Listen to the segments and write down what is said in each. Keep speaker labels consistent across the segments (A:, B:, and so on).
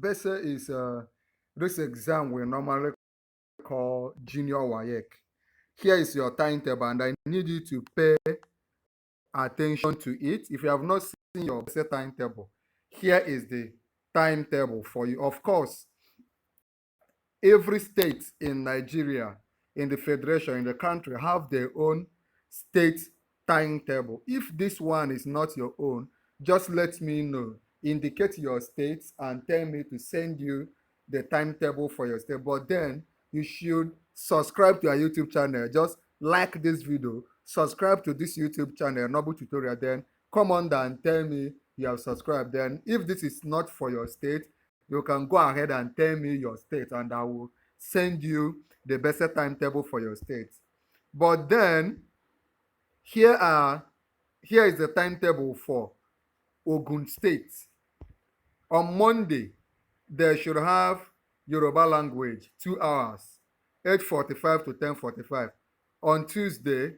A: BECE is this exam we normally call Junior WAEC. Here is your timetable, and I need you to pay attention to it. If you have not seen your BECE timetable, here is the timetable for you. Of course, every state in Nigeria, in the federation, in the country, have their own state timetable. If this one is not your own, just let me know. Indicate your states and tell me to send you the timetable for your state. But then you should subscribe to our YouTube channel. Just like this video, subscribe to this YouTube channel, Noble Tutorial. Then come on down and tell me you have subscribed. Then if this is not for your state, you can go ahead and tell me your state, and I will send you the best timetable for your state. But then here is the timetable for Ogun State. On Monday, they should have Yoruba language, 2 hours, 8:45 to 10:45. On Tuesday,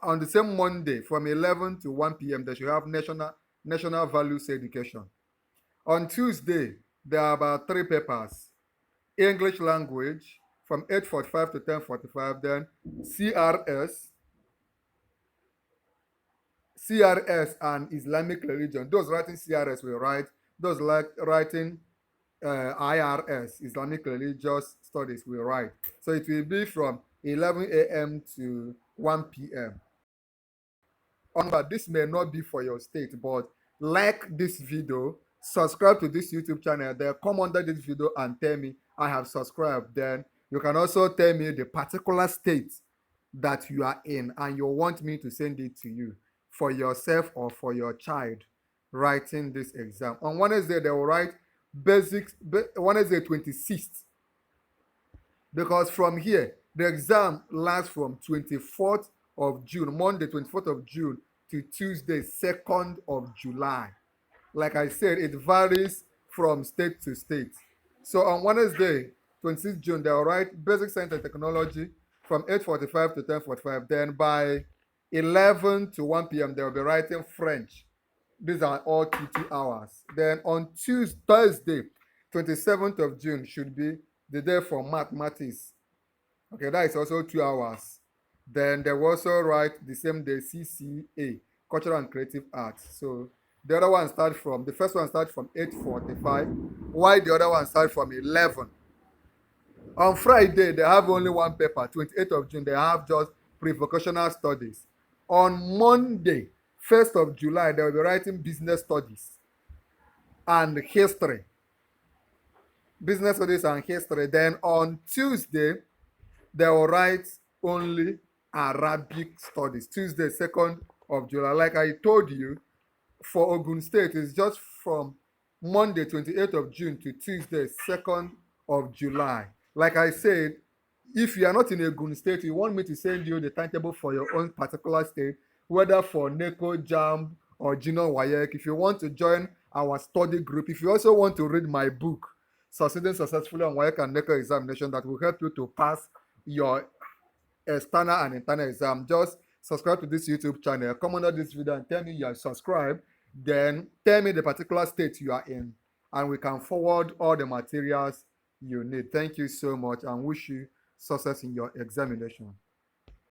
A: on the same Monday, from 11 to 1 p.m., they should have national values education. On Tuesday, there are about 3 papers. English language from 8:45 to 10:45, then CRS and Islamic religion. Those writing CRS will write, those writing IRS, Islamic religious studies, will write. So it will be from 11 a.m. to 1 p.m. But this may not be for your state, but like this video, subscribe to this YouTube channel, then come under this video and tell me I have subscribed. Then you can also tell me the particular state that you are in and you want me to send it to you for yourself or for your child writing this exam. On Wednesday, they will write basics, Wednesday 26th, because from here, the exam lasts from 24th of June, Monday 24th of June to Tuesday 2nd of July. Like I said, it varies from state to state. So on Wednesday, 26th June, they'll write basic science and technology from 8:45 to 10:45. Then by 11 to 1 p.m., they'll be writing French. These are all 2 hours. Then on Thursday, 27th of June, should be the day for mathematics. Okay, that is also 2 hours. Then they will also write the same day CCA, Cultural and Creative Arts. So the other one starts from, the first one starts from 8:45, while the other one starts from 11. On Friday, they have only one paper. 28th of June, they have just pre-vocational studies. On Monday, 1st of July, they will be writing business studies and history. Business studies and history. Then on Tuesday, they will write only Arabic studies. Tuesday, 2nd of July. Like I told you, for Ogun State, it's just from Monday, 28th of June to Tuesday, 2nd of July. Like I said, if you are not in Ogun State, you want me to send you the timetable for your own particular state, whether for NECO, JAMB, or Junior WAEC. If you want to join our study group, if you also want to read my book, Succeeding Successfully on WAEC and NECO Examination, that will help you to pass your external and internal exam, just subscribe to this YouTube channel. Come under this video and tell me you are subscribed. Then tell me the particular state you are in, and we can forward all the materials you need. Thank you so much, and wish you success in your examination.